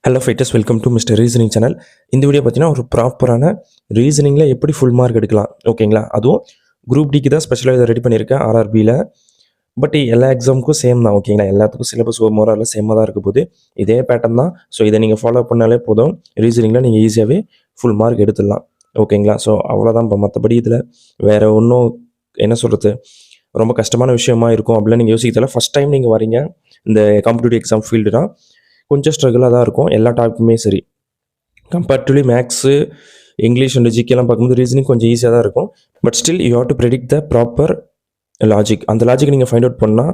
Hello fighters, welcome to mister reasoning channel. இந்த video பார்த்தீங்கன்னா ஒரு ப்ராப்பரான ரீசனிங்கில் எப்படி ஃபுல் மார்க் எடுக்கலாம், ஓகேங்களா? அதுவும் குரூப் டிக்கு தான் ஸ்பெஷலாக இதை ரெடி பண்ணியிருக்கேன் ஆர்ஆர்பியில். பட் எல்லா எக்ஸாமுக்கும் சேம் தான், ஓகேங்களா? எல்லாத்துக்கும் சிலபஸ் ஒரு மோரலில் சேமாக தான் இருக்க போகுது. இதே பேட்டர்ன் தான். ஸோ இதை நீங்கள் ஃபாலோ பண்ணாலே போதும், ரீசனிங்கில் நீங்கள் ஈஸியாகவே ஃபுல் மார்க் எடுத்துடலாம், ஓகேங்களா? ஸோ அவ்வளோதான். இப்போ மற்றபடி இதில் வேறு ஒன்றும் என்ன சொல்கிறது, ரொம்ப கஷ்டமான விஷயமா இருக்கும் அப்படிலாம் நீங்கள் யோசிக்கிறதில்ல. ஃபஸ்ட் டைம் நீங்கள் வரீங்க இந்த காம்படிட்டிவ் எக்ஸாம் ஃபீல்டுனா கொஞ்சம் ஸ்ட்ரகிளாக தான் இருக்கும் எல்லா டாப்பிக்குமே சரி. கம்பேர்ட்லி மேக்ஸு, இங்கிலீஷ் அண்ட் ஜிகேலாம் பார்க்கும்போது ரீசனிங் கொஞ்சம் ஈஸியாக தான் இருக்கும். But still you have to predict the proper logic. அந்த லாஜிக் நீங்கள் ஃபைண்ட் அவுட் பண்ணால்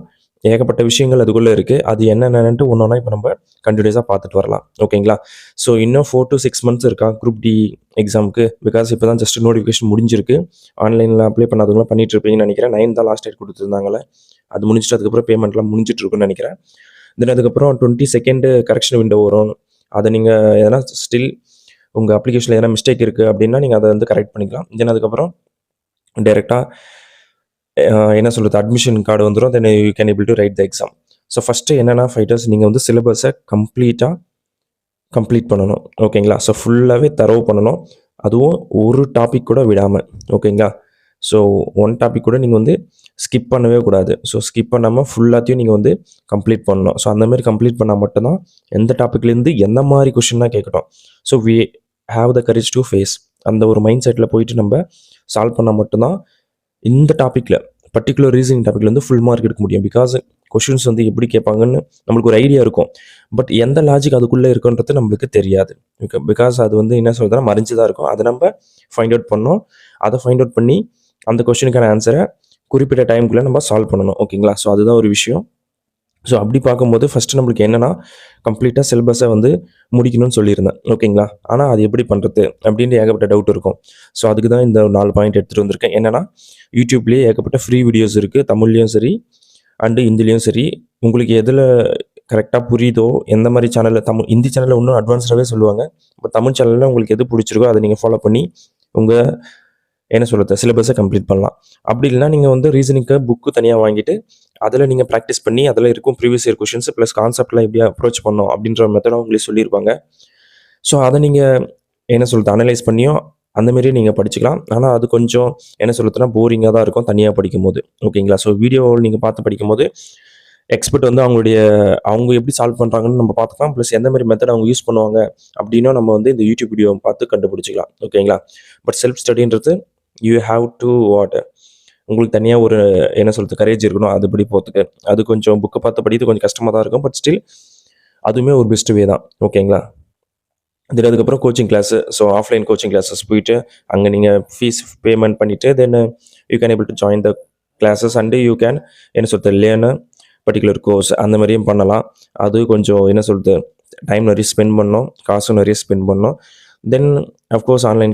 ஏகப்பட்ட விஷயங்கள் அதுக்குள்ளே இருக்குது. அது என்னென்னட்டு ஒன்றா இப்போ நம்ம கண்டினியூஸாக பார்த்துட்டு வரலாம், ஓகேங்களா? ஸோ இன்னும் 4 to 6 months இருக்கா குரூப் டி எக்ஸாமுக்கு. பிகாஸ் இப்போ தான் ஜஸ்ட் நோட்டிஃபிகேஷன் முடிஞ்சிருக்கு. ஆன்லைனில் அப்ளை பண்ணாதவங்களாம் பண்ணிட்டு இருப்பீங்கன்னு நினைக்கிறேன். 9 தான் லாஸ்ட் டேட் கொடுத்துருந்தாங்களே, அது முடிஞ்சிட்டு அதுக்கப்புறம் பேமெண்ட்லாம் முடிஞ்சிட்டு இருக்குன்னு நினைக்கிறேன். தென் அதுக்கப்புறம் 22nd கரெக்ஷன் விண்டோ வரும். அதை நீங்கள் எதனா ஸ்டில் உங்கள் அப்ளிகேஷனில் எதனா மிஸ்டேக் இருக்குது அப்படின்னா நீங்கள் அதை வந்து கரெக்ட் பண்ணிக்கலாம். தென் அதுக்கப்புறம் டைரெக்டாக என்ன சொல்கிறது, அட்மிஷன் கார்டு வந்துடும். Then you can able to right the exam. So first என்னென்னா ஃபைட்டர்ஸ், நீங்கள் வந்து சிலபஸை கம்ப்ளீட் பண்ணணும், ஓகேங்களா? ஸோ ஃபுல்லாகவே தரவு பண்ணணும். அதுவும் ஒரு டாபிக் கூட விடாமல், ஓகேங்களா? ஸோ ஒன் டாபிக் கூட நீங்கள் வந்து ஸ்கிப் பண்ணவே கூடாது. ஸோ ஸ்கிப் பண்ணாமல் ஃபுல்லாத்தையும் நீங்கள் வந்து கம்ப்ளீட் பண்ணணும். ஸோ அந்தமாதிரி கம்ப்ளீட் பண்ணால் மட்டும்தான் எந்த டாப்பிக்லேருந்து எந்த மாதிரி கொஷின்னாக கேட்கட்டும். So we have the courage to face. அந்த ஒரு மைண்ட் செட்டில் போயிட்டு நம்ம சால்வ் பண்ணால் மட்டும்தான் இந்த டாப்பிக்கில் பர்டிகுலர் ரீசனிங் டாப்பிக்கில் வந்து ஃபுல் மார்க் எடுக்க முடியும். பிகாஸ் கொஷின்ஸ் வந்து எப்படி கேட்பாங்கன்னு நம்மளுக்கு ஒரு ஐடியா இருக்கும். பட் எந்த லாஜிக் அதுக்குள்ளே இருக்குன்றது நம்மளுக்கு தெரியாது. ஓகே, பிகாஸ் அது வந்து என்ன சொல்கிறதுனா மறைஞ்சு தான் இருக்கும். அதை நம்ம ஃபைண்ட் அவுட் பண்ணோம். அதை ஃபைண்ட் அவுட் பண்ணி அந்த கொஷினுக்கான ஆன்சரை குறிப்பிட்ட டைமுக்குள்ளே நம்ம சால்வ் பண்ணணும், ஓகேங்களா? ஸோ அதுதான் ஒரு விஷயம். ஸோ அப்படி பார்க்கும்போது ஃபஸ்ட்டு நம்மளுக்கு என்னென்னா கம்ப்ளீட்டாக சிலபஸை வந்து முடிக்கணும்னு சொல்லியிருந்தேன், ஓகேங்களா? ஆனால் அது எப்படி பண்ணுறது அப்படின்ட்டு ஏகப்பட்ட டவுட் இருக்கும். ஸோ அதுக்கு தான் இந்த 4 பாயிண்ட் எடுத்துகிட்டு வந்திருக்கேன். என்னென்னா யூடியூப்லேயே ஏகப்பட்ட ஃப்ரீ வீடியோஸ் இருக்குது, தமிழ்லேயும் சரி அண்டு ஹிந்திலையும் சரி. உங்களுக்கு எதில் கரெக்டாக புரியுதோ, எந்த மாதிரி சேனலில் ஹிந்தி சேனலில் இன்னும் அட்வான்ஸ்டாகவே சொல்லுவாங்க. பட் தமிழ் சேனலில் உங்களுக்கு எது பிடிச்சிருக்கோ அதை நீங்கள் ஃபாலோ பண்ணி உங்கள் என்ன சொல்கிறது சிலபஸை கம்ப்ளீட் பண்ணலாம். அப்படி இல்லைனா நீங்கள் வந்து ரீசனிங்க்கு புக்கு தனியாக வாங்கிட்டு அதில் நீங்கள் ப்ராக்டிஸ் பண்ணி அதில் இருக்கும் ப்ரீவியஸ் இயர் கொஷின்ஸ் ப்ளஸ் கான்செப்ட்லாம் எப்படி அப்ரோச் பண்ணோம் அப்படின்ற மெத்தடை உங்களுக்கு சொல்லியிருப்பாங்க. ஸோ அதை நீங்கள் என்ன சொல்கிறது அனலைஸ் பண்ணியும் அந்தமாரியே நீங்கள் படிச்சுக்கலாம். ஆனால் அது கொஞ்சம் என்ன சொல்கிறதுனா போரிங்காக தான் இருக்கும் தனியாக படிக்கும்போது, ஓகேங்களா? ஸோ வீடியோவில் நீங்கள் பார்த்து படிக்கும்போது எக்ஸ்பர்ட் வந்து அவங்க எப்படி சால்வ் பண்ணுறாங்கன்னு நம்ம பார்த்துக்கலாம். ப்ளஸ் எந்த மாதிரி மெத்தட் அவங்க யூஸ் பண்ணுவாங்க அப்படின்னும் நம்ம வந்து இந்த யூடியூப் வீடியோ பார்த்து கண்டுபிடிச்சிக்கலாம், ஓகேங்களா? பட் செல்ஃப் ஸ்டடின்றது யூ ஹாவ் டு உங்களுக்கு தனியாக ஒரு என்ன சொல்கிறது கரேஜ் இருக்கணும் அதுபடி போகிறதுக்கு. அது கொஞ்சம் புக்கை பார்த்து படித்து கொஞ்சம் கஷ்டமாக தான் இருக்கும். பட் ஸ்டில் அதுவுமே ஒரு பெஸ்ட் வே தான், ஓகேங்களா? அதுக்கப்புறம் coaching class. So offline coaching classes போயிட்டு அங்கே நீங்கள் ஃபீஸ் பேமெண்ட் பண்ணிவிட்டு then you can able to join the classes and you can என்ன சொல்கிறது லேர்ன் பர்டிகுலர் கோர்ஸ் அந்த மாதிரியும் பண்ணலாம். அது கொஞ்சம் என்ன சொல்கிறது டைம் நிறைய ஸ்பெண்ட் பண்ணோம், காசும் நிறைய ஸ்பெண்ட் பண்ணோம். தென் அஃப்கோர்ஸ் ஆன்லைன்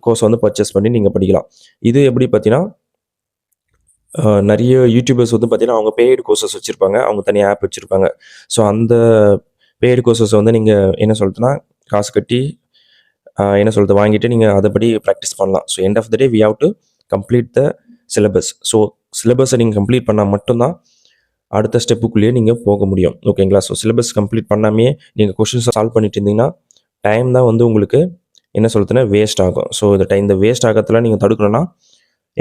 கோர்ஸ் வந்து பர்ச்சேஸ் பண்ணி நீங்கள் படிக்கலாம். இது எப்படி பார்த்தீங்கன்னா நிறைய யூடியூபர்ஸ் வந்து பார்த்தீங்கன்னா அவங்க பெய்டு கோர்சஸ் வச்சுருப்பாங்க, அவங்க தனியாக ஆப் வச்சுருப்பாங்க. ஸோ அந்த பெய்டு கோர்சஸை வந்து நீங்கள் என்ன சொல்கிறதுனா காசு கட்டி என்ன சொல்கிறது வாங்கிட்டு நீங்கள் அதைப்படி ப்ராக்டிஸ் பண்ணலாம். So end of the day we have to complete the syllabus. So சிலபஸை நீங்கள் கம்ப்ளீட் பண்ணால் மட்டும்தான் அடுத்த ஸ்டெப்புக்குள்ளேயே நீங்கள் போக முடியும், ஓகேங்களா? ஸோ சிலபஸ் கம்ப்ளீட் பண்ணாமே நீங்கள் கொஷின்ஸை சால்வ் பண்ணிட்டு இருந்தீங்கன்னா டைம் தான் வந்து உங்களுக்கு என்ன சொல்கிறதுனா வேஸ்ட் ஆகும். ஸோ இந்த வேஸ்ட் ஆகிறதுல நீங்கள் தடுக்கணும்னா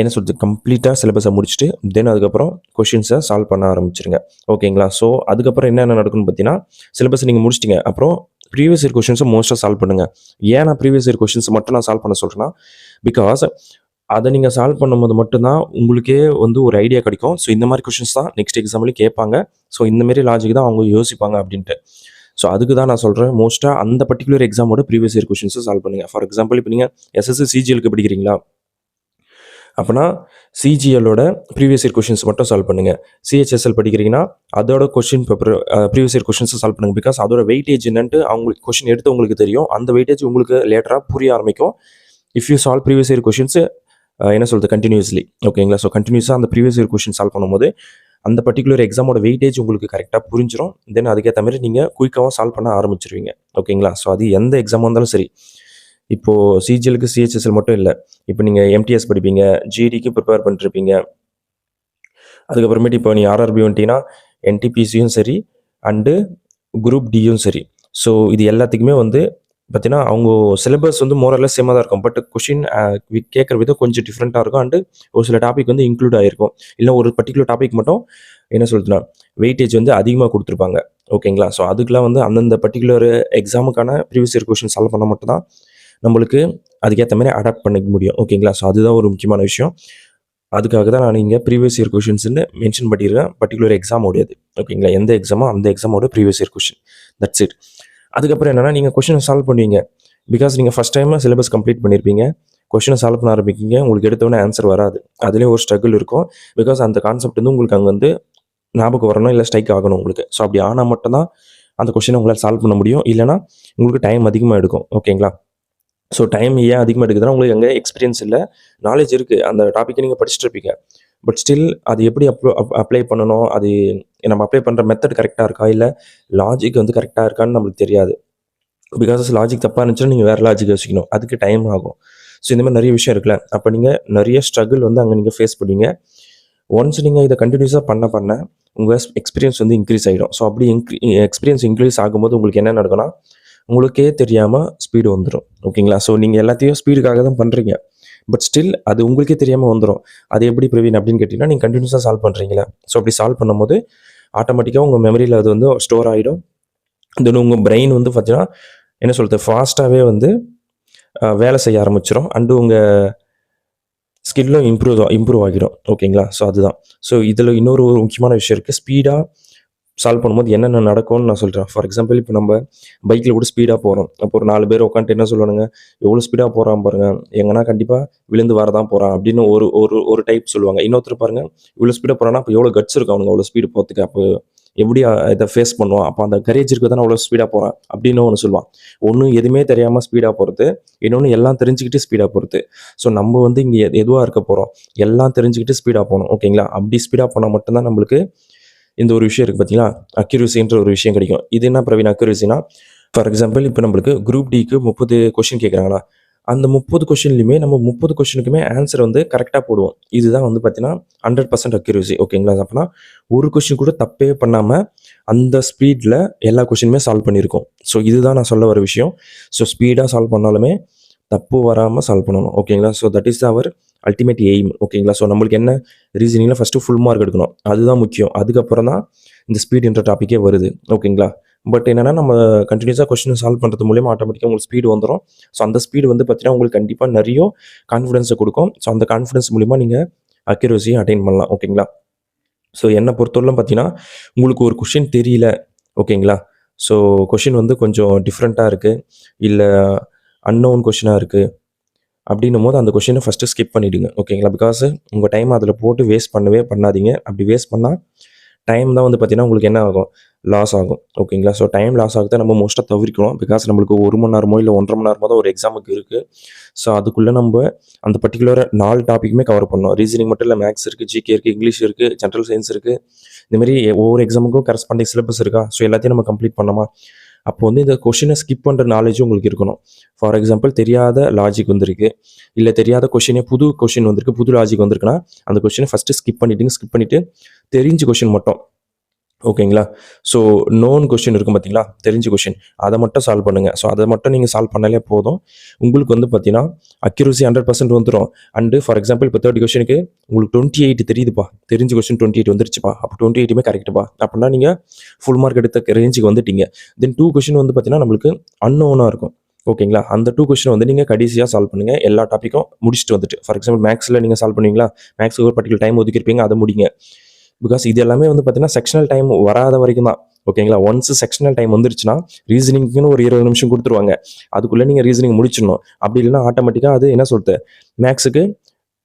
என்ன சொல்கிறது கம்ப்ளீட்டாக சிலபஸை முடிச்சுட்டு தென் அதுக்கப்புறம் கொஷின்ஸை சால்வ் பண்ண ஆரம்பிச்சிருங்க, ஓகேங்களா? ஸோ அதுக்கப்புறம் என்னென்ன நடக்குன்னு பார்த்தீங்கன்னா சிலபஸ் நீங்கள் முடிச்சிட்டிங்க, அப்புறம் ப்ரீவியஸ் இயர் கொஷின்ஸை மோஸ்ட்டாக சால்வ் பண்ணுங்கள். ஏன் நான் ப்ரீவியஸ் இயர் கொஷின்ஸ் மட்டும் நான் சால்வ் பண்ண சொல்கிறேன்னா, பிகாஸ் அதை நீங்கள் சால்வ் பண்ணும்போது மட்டும்தான் உங்களுக்கே வந்து ஒரு ஐடியா கிடைக்கும். ஸோ இந்த மாதிரி கொஷின்ஸ் தான் நெக்ஸ்ட் எக்ஸாம்லேயும் கேட்பாங்க. ஸோ இந்தமாரி லாஜிக் தான் அவங்க யோசிப்பாங்க அப்படின்ட்டு. ஸோ அதுக்கு தான் நான் சொல்கிறேன் மோஸ்ட்டாக அந்த பர்டிகுலர் எக்ஸாமோட ப்ரீவியஸ் இயர் கொஷின்ஸை சால்வ் பண்ணுங்கள். ஃபார் எக்ஸாம்பிள் இப்போ நீங்கள் எஸ்எஸ்சி சிஜிஎலுக்கு படிக்கிறீங்களா அப்படின்னா சிஜிஎலோட ப்ரீவியஸ் இயர் கொஷின்ஸ் மட்டும் சால்வ் பண்ணுங்கள். சிஹெச்எஸ்எல் படிக்கிறீங்கன்னா அதோட கொஷின் பேப்பர் ப்ரீவியஸ் இயர் கொஷின்ஸை சால்வ் பண்ணுங்கள். பிகாஸ் அதோட வெயிட்டேஜ் என்னன்ட்டு அவங்களுக்கு கொஷின் எடுத்து உங்களுக்கு தெரியும். அந்த வெயிட்டேஜ் உங்களுக்கு லேட்டராக புரிய ஆரம்பிக்கும் if you solve previous year questions என்ன சொல்கிறது கண்டினியூஸ்லி, ஓகேங்களா? ஸோ கண்டினியூஸாக அந்த ப்ரீவியஸ் இயர் கொஷின் சால்வ் பண்ணும்போது அந்த பர்டிகுலர் எக்ஸாமோட வெயிட்டேஜ் உங்களுக்கு கரெக்டாக புரிஞ்சிடும். தென் அதுக்கேற்ற மாதிரி நீங்கள் குயிக்காகவும் சால்வ் பண்ண ஆரம்பிச்சிருவீங்க, ஓகேங்களா? ஸோ அது எந்த எக்ஸாமாக இருந்தாலும் சரி. இப்போது சிஜிஎலுக்கு சிஹெச்எஸ்எல் மட்டும் இல்லை, இப்போ நீங்கள் எம்டிஎஸ் படிப்பீங்க, ஜிடிக்கு ப்ரிப்பேர் பண்ணிட்டுருப்பீங்க. அதுக்கப்புறமேட்டு இப்போ நீங்கள் ஆர்ஆர்பி வந்துட்டீங்கன்னா என்டிபிசியும் சரி அண்டு குரூப் டியும் சரி. ஸோ இது எல்லாத்துக்குமே வந்து பார்த்தீங்கன்னா, அவங்க சிலபஸ் வந்து மோர் ஆர் லெஸ் சேமா தான் இருக்கும். பட் கொஷின் கேட்குற விதம் கொஞ்சம் டிஃப்ரெண்ட்டா இருக்கும். அண்டு ஒரு சில டாபிக் வந்து இன்க்ளூட் ஆகிருக்கும். இல்ல ஒரு பர்ட்டிகுலர் டாபிக் மட்டும் என்ன சொல்றதுன்னா, வெயிட்டேஜ் வந்து அதிகமா குடுத்துருப்பாங்க. ஓகேங்களா? ஸோ அதுக்கெல்லாம் வந்து அந்தந்த பர்ட்டிகுலர் எக்ஸாமுக்கான ப்ரீவியஸ் இயர் கொஷின் சால்வ் பண்ணா மட்டும் தான் நம்மளுக்கு அதுக்கேத்த மாரி அடாப்ட் பண்ணிக்க முடியும். ஓகேங்களா? ஸோ அதுதான் ஒரு முக்கியமான விஷயம். அதுக்காக தான் நான் இங்க ப்ரீவியஸ் இயர் கொஷின்ஸ்ன்னு மென்ஷன் பண்ணியிருக்கேன். பர்ட்டிகுலர் எக்ஸாம் உடையது. ஓகேங்களா? எந்த எக்ஸாமோ அந்த எக்ஸாமோட previous year question. That's it. அதுக்கப்புறம் என்னன்னா, நீங்க கொஷின சால்வ் பண்ணுவீங்க. பிகாஸ் நீங்க ஃபர்ஸ்ட் டைமா சிலபஸ் கம்ப்ளீட் பண்ணியிருப்பீங்க. கொஷின சால்வ் பண்ண ஆரம்பிப்பீங்க. உங்களுக்கு எடுத்தோனே ஆன்சர் வராது. அதிலயும் ஒரு ஸ்ட்ரகிள் இருக்கும். பிகாஸ் அந்த கான்செப்ட் வந்து உங்களுக்கு அங்க வந்து ஞாபகம் வரணும், இல்ல ஸ்ட்ரைக் ஆகணும் உங்களுக்கு. ஸோ அப்படி ஆனா மட்டும் தான் அந்த கொஷின உங்களால சால்வ் பண்ண முடியும். இல்லன்னா உங்களுக்கு டைம் அதிகமா எடுக்கும். ஓகேங்களா? ஸோ டைம் ஏன் அதிகமா எடுக்குதுன்னா, உங்களுக்கு அங்க எக்ஸ்பீரியன்ஸ் இல்ல. நாலேட்ஜ் இருக்கு. அந்த டாபிக்க நீங்க படிச்சுட்டு இருப்பீங்க. பட் ஸ்டில் அது எப்படி அப்ளை பண்ணணும்? அது நம்ம அப்ளை பண்ற மெத்தட் கரெக்ட்டா இருக்கா? இல்ல லாஜிக் வந்து கரெக்ட்டா இருக்கான்னு நம்மளுக்கு தெரியாது. பிகாஸ் லாஜிக் தப்பா இருந்துச்சுன்னா, நீங்க வேற லாஜிக் யோசிக்கணும். அதுக்கு டைம் ஆகும். ஸோ இந்த மாரி நெறைய விஷயம் இருக்குல்ல. அப்ப நீங்க நெறைய ஸ்ட்ரகிள் வந்து அங்க நீங்க ஃபேஸ் பண்ணுவீங்க. ஒன்ஸ் நீங்க இத கன்டினியூஸா பண்ண, உங்க எக்ஸ்பீரியன்ஸ் வந்து இன்க்ரீஸ் ஆயிடும். ஸோ அப்படி எக்ஸ்பீரியன்ஸ் இன்க்ரீஸ் ஆகும்போது உங்களுக்கு என்ன நடக்கும்னா, உங்களுக்கே தெரியாம ஸ்பீடு வந்துரும். ஓகேங்களா? ஸோ நீங்க எல்லாத்தையும் ஸ்பீடுக்காக தான் பண்றீங்க. பட் ஸ்டில் அது உங்களுக்கே தெரியாம வந்துரும். அது எப்படி பிரவீன் அப்படின்னு கேட்டீங்கன்னா, நீங்க கன்டினியூஸா சால்வ் பண்றீங்களா? ஸோ அப்படி சால்வ் பண்ணும்போது, ஆட்டோமேட்டிக்கா உங்க மெமரியில அது வந்து ஸ்டோர் ஆயிடும். தென் உங்க பிரெயின் வந்து பார்த்தீங்கன்னா, என்ன சொல்றது? ஃபாஸ்ட்டாவே வந்து வேலை செய்ய ஆரம்பிச்சுரும். அண்ட் உங்க ஸ்கில்லும் இம்ப்ரூவ் ஆகிடும். ஓகேங்களா? ஸோ அதுதான். ஸோ இதில இன்னொரு ஒரு முக்கியமான விஷயம் இருக்கு. ஸ்பீடா சால்வ் பண்ணும்போது என்னென்ன நடக்கும்னு நான் சொல்றேன். ஃபார் எக்ஸாம்பிள் இப்போ நம்ம பைக்ல கூட ஸ்பீடா போறோம். அப்போ ஒரு 4 பேர் உட்காந்துட்டு என்ன சொல்லுவானுங்க, "எவ்வளோ ஸ்பீடா போறான் பாருங்க. எங்கன்னா கண்டிப்பா விழுந்து வரதான் போறான்." அப்படின்னு ஒரு ஒரு ஒரு டைப் சொல்லுவாங்க. இன்னொருத்தர் பாருங்க, "இவ்வளோ ஸ்பீடா போறான்னா, அப்போ எவ்வளோ கட்ஸ் இருக்கும் அவனுக்கு அவ்வளோ ஸ்பீடு போறதுக்கு. அப்போ எப்படி இத ஃபேஸ் பண்ணுவான்? அப்போ அந்த கரேஜ் இருக்க தானே அவ்வளோ ஸ்பீடா போறான்." அப்படின்னு ஒண்ணு சொல்லுவான். ஒண்ணு எதுவுமே தெரியாம ஸ்பீடா போறது. இன்னொன்னு எல்லாம் தெரிஞ்சுக்கிட்டு ஸ்பீடா போறது. ஸோ நம்ம வந்து இங்க எதுவா இருக்க போறோம்? எல்லாம் தெரிஞ்சுக்கிட்டு ஸ்பீடா போணும். ஓகேங்களா? அப்படி ஸ்பீடா போனா மட்டும் தான் நம்மளுக்கு இந்த ஒரு விஷயம் இருக்கு பார்த்தீங்களா? அக்யூரசின்ற ஒரு விஷயம் கிடைக்கும். இது என்ன பிரவீன் அக்யூரசினா, ஃபார் எக்ஸாம்பிள் இப்போ நம்மளுக்கு குரூப் டிக்கு 30 கொஸ்டின் கேட்குறாங்களா? அந்த 30 கொஸ்டின்லயுமே நம்ம 30 கொஸ்டினுக்குமே ஆன்சர் வந்து கரெக்ட்டா போடுவோம். இதுதான் வந்து பார்த்தீங்கன்னா, 100% அக்யூரசி. ஓகேங்களா? அப்பன்னா ஒரு கொஸ்டின் கூட தப்பே பண்ணாம, அந்த ஸ்பீட்ல எல்லா கொஸ்டினுமே சால்வ் பண்ணியிருக்கோம். ஸோ இதுதான் நான் சொல்ல வர விஷயம். ஸோ ஸ்பீடா சால்வ் பண்ணாலுமே தப்பு வராம சால்வ் பண்ணணும். ஓகேங்களா? So that is our ultimate aim. ஓகேங்களா? ஸோ நம்மளுக்கு என்ன ரீசனிங்ல ஃபர்ஸ்ட்டு ஃபுல் மார்க் எடுக்கணும். அதுதான் முக்கியம். அதுக்கப்புறம் தான் இந்த ஸ்பீடுன்ற டாபிக்கே வருது. ஓகேங்களா? பட் என்னன்னா, நம்ம கன்டினியூஸா கொஸ்டின் சால்வ் பண்றது மூலியமா ஆட்டோமேட்டிக்கா உங்களுக்கு ஸ்பீடு வந்துரும். ஸோ அந்த ஸ்பீடு வந்து பார்த்தீங்கன்னா, உங்களுக்கு கண்டிப்பா நெறைய கான்ஃபிடன்ஸ குடுக்கும். ஸோ அந்த கான்ஃபிடன்ஸ் மூலியமா நீங்க அக்யூரசிய அட்டைன் பண்ணலாம். ஓகேங்களா? ஸோ என்ன பொறுத்தவரையிலும் பார்த்தீங்கன்னா, உங்களுக்கு ஒரு கொஸ்டின் தெரியல. ஓகேங்களா? ஸோ கொஸ்டின் வந்து கொஞ்சம் டிஃப்ரெண்ட்டா இருக்கு. இல்ல அன்னோன் கொஸ்டினா இருக்கு. அப்படின்னும்போது அந்த கொஸ்டின ஃபர்ஸ்ட்டு ஸ்கிப் பண்ணிடுங்க. ஓகேங்களா? பிகாஸ் உங்க டைம் அதில போட்டு வேஸ்ட் பண்ணவே பண்ணாதீங்க. அப்படி வேஸ்ட் பண்ணா டைம் தான் வந்து பார்த்தீங்கன்னா, உங்களுக்கு என்ன ஆகும்? லாஸ் ஆகும். ஓகேங்களா? ஸோ டைம் லாஸ் ஆகுறத நம்ம மோஸ்ட்டா தவிர்க்கணும். பிகாஸ் நம்மளுக்கு 1 மணி நேரமோ, இல்ல 1 1/2 மணி நேரமோ தான் ஒரு எக்ஸாமுக்கு இருக்கு. ஸோ அதுக்குள்ள நம்ப அந்த பர்ட்டிகுலரா 4 டாபிக்குமே கவர் பண்ணணும். ரீசனிங் மட்டும் இல்ல, மேத்ஸ் இருக்கு, ஜிகே இருக்கு, இங்கிலீஷ் இருக்கு, ஜெனரல் சயன்ஸ் இருக்கு. இந்த மாரி ஒவ்வொரு எக்ஸாமுக்கும் கரஸ்பாண்டிங் சிலபஸ் இருக்கா? ஸோ எல்லாத்தையும் நம்ம கம்ப்ளீட் பண்ணோமா? அப்போ வந்து இந்த கொஸ்டின ஸ்கிப் பண்ற நாலேட்ஜும் உங்களுக்கு இருக்கணும். ஃபார் எக்ஸாம்பிள் தெரியாத லாஜிக் வந்திருக்கு. இல்ல தெரியாத கொஸ்டினே புது கொஸ்டின் வந்திருக்கு. புது லாஜிக் வந்திருக்குன்னா, அந்த கொஸ்டின ஃபர்ஸ்ட்டு ஸ்கிப் பண்ணிடுங்க. ஸ்கிப் பண்ணிட்டு தெரிஞ்ச கொஸ்டின் மட்டும் ஓகேங்களா? ஸோ நோன் கொஸ்டின் இருக்கும் பார்த்தீங்களா? தெரிஞ்ச கொஸ்டின். அத மட்டும் சால்வ் பண்ணுங்க. ஸோ அத மட்டும் நீங்க சால்வ் பண்ணாலே போதும். உங்களுக்கு வந்து பார்த்தீங்கன்னா, அக்யூரசி 100% வந்துரும். அண்ட் ஃபார் எக்ஸாம்பிள் இப்போ 30 கொஸ்டினுக்கு உங்களுக்கு 28 தெரியுதுப்பா. தெரிஞ்ச கொஸ்டின் 28 வந்துருச்சுப்பா. அப்போ 28மே கரெக்ட்டுப்பா. அப்படின்னா நீங்க ஃபுல் மார்க் எடுத்த ரேஞ்சுக்கு வந்துட்டீங்க. தென் 2 கொஸ்டின் வந்து பார்த்தீங்கன்னா, நம்மளுக்கு அன்னோனா இருக்கும். ஓகேங்களா? அந்த 2 கொஸ்டின் வந்து நீங்க கடைசியா சால்வ் பண்ணுங்க. எல்லா டாபிக்கும் முடிச்சுட்டு வந்துட்டு. ஃபார் எக்ஸாம்பிள் மேத்ஸ்ல நீங்க சால்வ் பண்ணுவீங்களா? மேத்ஸ்க்கு ஒரு பர்ட்டிகுலர் டைம் ஒதுக்கியிருப்பீங்க. அத முடிங்க. பிகாஸ் இது எல்லாமே வந்து பார்த்தீங்கன்னா, செக்ஷனல் டைம் வராத வரைக்கும் தான். ஓகேங்களா? ஒன்ஸ் செக்ஷனல் டைம் வந்துருச்சுன்னா, ரீசனிங்க்குன்னு ஒரு 20 நிமிஷம் குடுத்துருவாங்க. அதுக்குள்ள நீங்க ரீசனிங் முடிச்சிடணும். அப்படி இல்லன்னா ஆட்டோமேட்டிக்கா அது என்ன சொல்றது? மேத்ஸுக்கு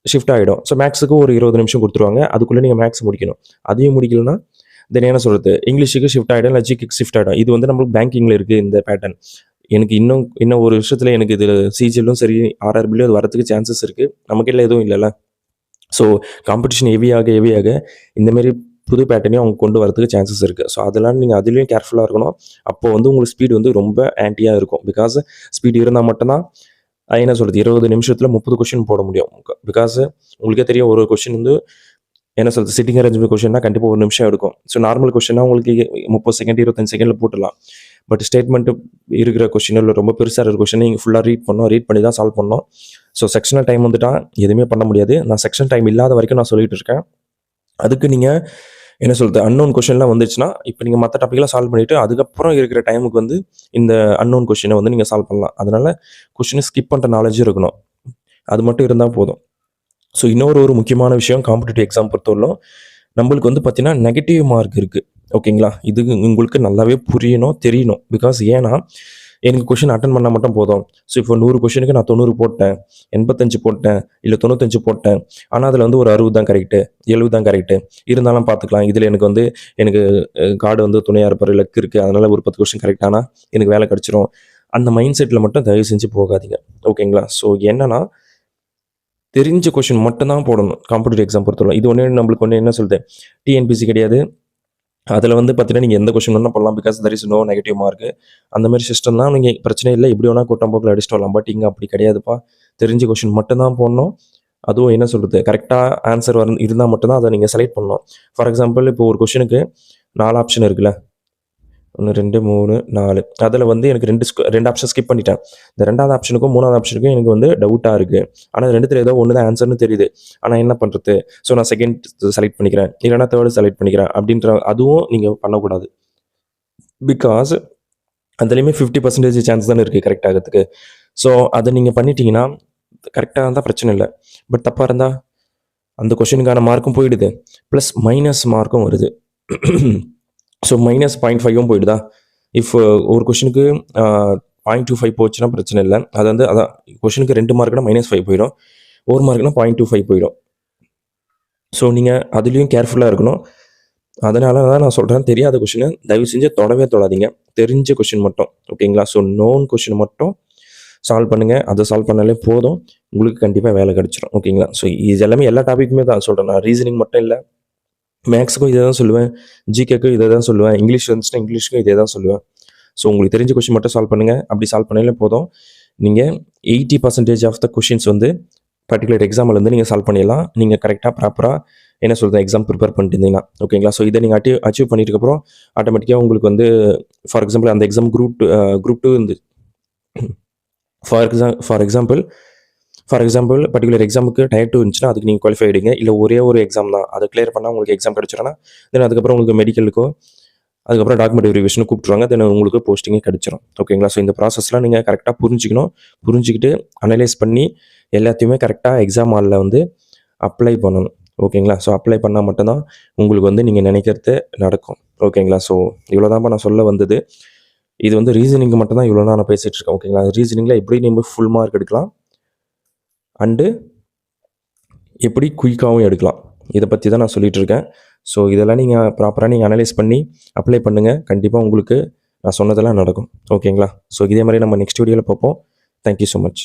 ஷிஃப்ட் ஆயிடும். ஸோ மேத்ஸுக்கு ஒரு 20 நிமிஷம் குடுத்துருவாங்க. அதுக்குள்ள நீங்க மேத்ஸ் முடிக்கணும். அதையும் முடிக்கலன்னா, தென் என்ன சொல்றது? இங்கிலீஷுக்கு ஷிஃப்ட் ஆயிடும். இல்ல ஜிகேக்கு ஷிஃப்ட் ஆயிடும். இது வந்து நம்மளுக்கு பேங்கிங்ல இருக்கு இந்த பேட்டர்ன். எனக்கு இன்னும் ஒரு விஷயத்துல எனக்கு இது சிஜிஎல்லும் சரி, ஆர்ஆர்பிலயும் அது வரதுக்கு சான்சஸ் இருக்கு. நம்ம கையில எதுவும் இல்லல்ல. ஸோ காம்படிஷன் ஹெவியாக இந்த மாரி புது பேட்டர்னையும் அவங்க கொண்டு வரதுக்கு சான்சஸ் இருக்கு. ஸோ அதெல்லாம் நீங்க அதிலயும் கேர்ஃபுல்லா இருக்கணும். அப்போ வந்து உங்களுக்கு ஸ்பீடு வந்து ரொம்ப ஆன்டியா இருக்கும். பிகாஸ் ஸ்பீடு இருந்தா மட்டும் தான் என்ன சொல்றது? 20 நிமிஷத்துல 30 கொஸ்டின் போட முடியும். பிகாஸ் உங்களுக்கே தெரியும் ஒரு கொஸ்டின் வந்து என்ன சொல்றது? சிட்டிங் அரேஞ்ச்மென்ட் கொஸ்டின்னா கண்டிப்பா 1 நிமிஷம் எடுக்கும். ஸோ நார்மல் கொஸ்டின்னா உங்களுக்கு 30 செகண்ட், 25 செகண்ட்ல போட்டுடலாம். பட் ஸ்டேட்மெண்ட்டு இருக்கிற கொஷின் இல்லை ரொம்ப பெருசாக இருக்கிற கொஷின் நீங்கள் ஃபுல்லாக ரீட் பண்ணி தான் சால்வ் பண்ணணும். ஸோ செக்ஷனல் டைம் வந்துட்டால் எதுவுமே பண்ண முடியாது. நான் செக்ஷன் டைம் இல்லாத வரைக்கும் நான் சொல்லிகிட்டு இருக்கேன். அதுக்கு நீங்கள் என்ன சொல்கிறது, அன்னோன் கொஷின்லாம் வந்துச்சுன்னா இப்போ நீங்கள் மற்ற டாப்பிக்லாம் சால்வ் பண்ணிவிட்டு அதுக்கப்புறம் இருக்கிற டைமுக்கு வந்து இந்த அன்னோன் கொஷினை வந்து நீங்கள் சால்வ் பண்ணலாம். அதனால் கொஷினை ஸ்கிப் பண்ணுற நாலேஜும் இருக்கணும். அது மட்டும் இருந்தால் போதும். ஸோ இன்னொரு முக்கியமான விஷயம், காம்படிட்டிவ் எக்ஸாம் பொறுத்தவரையிலும் நம்மளுக்கு வந்து பார்த்தீங்கன்னா நெகட்டிவ் மார்க் இருக்குது. ஓகேங்களா, இது உங்களுக்கு நல்லாவே புரியணும், தெரியணும். பிகாஸ் ஏன்னா எனக்கு கொஷின் அட்டன் பண்ணால் மட்டும் போதும். ஸோ இப்போ 100 கொஷினுக்கு நான் 90 போட்டேன், 85 போட்டேன், இல்லை 95 போட்டேன். ஆனால் அதில் வந்து ஒரு 60 தான் கரெக்டு, 70 தான் கரெக்டு. இருந்தாலும் பார்த்துக்கலாம். இதில் எனக்கு கார்டு வந்து துணையாக இருப்பார், லக் இருக்குது, அதனால் ஒரு 10 கொஷின் கரெக்ட் ஆனால் எனக்கு வேலை கிடச்சிரும். அந்த மைண்ட் செட்டில் மட்டும் தயவு செஞ்சு போகாதீங்க. ஓகேங்களா, ஸோ என்னன்னா தெரிஞ்ச கொஷின் மட்டும்தான் போடணும் காம்படிட்டிவ் எக்ஸாம் பொறுத்தவரை. இது நம்மளுக்கு என்ன சொல்லுது, டிஎன்பிசி கிடையாது. அதில் வந்து பார்த்தீங்கன்னா நீங்கள் எந்த கொஷின் வேணால் பண்ணலாம். Because there is no negative mark. அந்த மாதிரி சிஸ்டம் தான். நீங்கள் பிரச்சனை இல்லை, எப்படி வேணால் கூட்டம் போக்கில் அடிச்சுட்டு வரலாம். பட் இங்கே அப்படி கிடையாதுப்பா. தெரிஞ்ச கொஷின் மட்டும்தான் போடணும். அதுவும் என்ன சொல்கிறது, கரெக்டாக ஆன்சர் இருந்தால் மட்டும்தான் அதை நீங்கள் செலக்ட் பண்ணணும். ஃபார் எக்ஸாம்பிள் இப்போ ஒரு கொஷினுக்கு 4 ஆப்ஷன் இருக்குல்ல, 1 2 3 4. அதில் வந்து எனக்கு 2 ஆப்ஷன் ஸ்கிப் பண்ணிட்டேன். இந்த 2வது ஆப்ஷனுக்கும் 3வது ஆப்ஷனுக்கும் எனக்கு வந்து டவுட்டாக இருக்குது. ஆனால் 2த்துல ஏதோ ஒன்று தான் ஆன்சர்னு தெரியுது. ஆனால் என்ன பண்ணுறது, ஸோ நான் செகண்ட் செலக்ட் பண்ணிக்கிறேன், இல்லைனா தேர்டு செலக்ட் பண்ணிக்கிறேன் அப்படின்ற அதுவும் நீங்கள் பண்ணக்கூடாது. பிகாஸ் அதுலேயுமே 50% சான்ஸ் தானே இருக்குது கரெக்ட் ஆகிறதுக்கு. ஸோ அதை நீங்கள் பண்ணிட்டீங்கன்னா கரெக்டாக இருந்தால் பிரச்சனை இல்லை. பட் தப்பாக இருந்தால் அந்த கொஷினுக்கான மார்க்கும் போயிடுது, ப்ளஸ் மைனஸ் மார்க்கும் வருது. ஸோ -0.5 போயிடுதா. இஃப் ஒரு கொஷினுக்கு 0.25 போச்சுன்னா பிரச்சனை இல்லை. அது வந்து அதான் கொஷினுக்கு 2 மார்க்குனா -5 போயிடும், 1 மார்க்குனா 0.25 போயிடும். ஸோ நீங்கள் அதுலேயும் கேர்ஃபுல்லாக இருக்கணும். அதனால தான் நான் சொல்கிறேன், தெரியாத கொஷினை தயவு செஞ்சு தொடாதீங்க. தெரிஞ்ச கொஷின் மட்டும். ஓகேங்களா, ஸோ நோன் கொஷின் மட்டும் சால்வ் பண்ணுங்கள். அதை சால்வ் பண்ணாலே போதும், உங்களுக்கு கண்டிப்பாக வேலை கிடச்சிரும். ஓகேங்களா, ஸோ இது எல்லாமே எல்லா டாப்பிக்குமே தான் சொல்கிறேன். நான் ரீசனிங் மட்டும் இல்லை, மேக்ஸுக்கும் இதை தான் சொல்லுவேன், ஜிகேக்கும் இதை தான் சொல்லுவேன், இங்கிலீஷ் வந்துச்சுன்னா இங்கிலீஷுக்கும் இதே தான் சொல்லுவேன். ஸோ உங்களுக்கு தெரிஞ்ச கொஷின் மட்டும் சால்வ் பண்ணுங்கள். அப்படி சால்வ் பண்ணாலே போதும், நீங்கள் 80% ஆஃப் த கொஷின்ஸ் வந்து பர்டிகுலர் எக்ஸாமில் வந்து நீங்கள் சால்வ் பண்ணிடலாம். நீங்கள் கரெக்டாக ப்ராப்பராக என்ன சொல்கிறது எக்ஸாம் ப்ரிப்பேர் பண்ணிட்டு இருந்தீங்கன்னா. ஓகேங்களா, ஸோ இதை நீங்கள் அச்சீவ் பண்ணிட்டுக்கப்புறம் ஆட்டோமேட்டிக்காக உங்களுக்கு வந்து ஃபார் எக்ஸாம்பிள் அந்த எக்ஸாம் குரூப் 2 இருந்து ஃபார் எக்ஸாம்பிள் பர்டிகுலர் எக்ஸாமுக்கு டயர் 2 இருந்துச்சுன்னா அதுக்கு நீங்கள் குவாலிஃபை ஆகிடுங்க. இல்லை ஒரே ஒரு எக்ஸாம் தான், அதை கிளியர் பண்ணால் உங்களுக்கு எக்ஸாம் கிடச்சிரோன்னா தென் அதுக்கப்புறம் உங்களுக்கு மெடிக்கலுக்கோ அதுக்கப்புறம் டாக்குமெண்ட் வெரிஃபிகேஷனும் கூப்பிட்ருவாங்க. தென் உங்களுக்கு போஸ்டிங்கே கிடச்சிரும். ஓகேங்களா, ஸோ இந்த ப்ராசஸ்லாம் நீங்கள் கரெக்டாக புரிஞ்சுக்கிட்டு அனலைஸ் பண்ணி எல்லாத்தையுமே கரெக்டாக எக்ஸாம் ஹாலில் வந்து அப்ளை பண்ணணும். ஓகேங்களா, ஸோ அப்ளை பண்ணால் மட்டும்தான் உங்களுக்கு வந்து நீங்கள் நினைக்கிறது நடக்கும். ஓகேங்களா, ஸோ இவ்வளோ தான்ப்பா நான் சொல்ல வந்தது. இது வந்து ரீசனிங்கு மட்டும் தான் இவ்வளோ நான் பேசிகிட்டு இருக்கேன். ஓகேங்களா, ரீசனிங்கில் எப்படி நம்ம ஃபுல் மார்க் எடுக்கலாம் அண்டு எப்படி குயிக்காகவும் எடுக்கலாம், இதை பற்றி தான் நான் சொல்லிகிட்டு இருக்கேன். ஸோ இதெல்லாம் நீங்கள் ப்ராப்பராக அனலைஸ் பண்ணி அப்ளை பண்ணுங்கள். கண்டிப்பாக உங்களுக்கு நான் சொன்னதெல்லாம் நடக்கும். ஓகேங்களா, ஸோ இதே மாதிரி நம்ம நெக்ஸ்ட் வீடியோவில் பார்ப்போம். Thank you so much.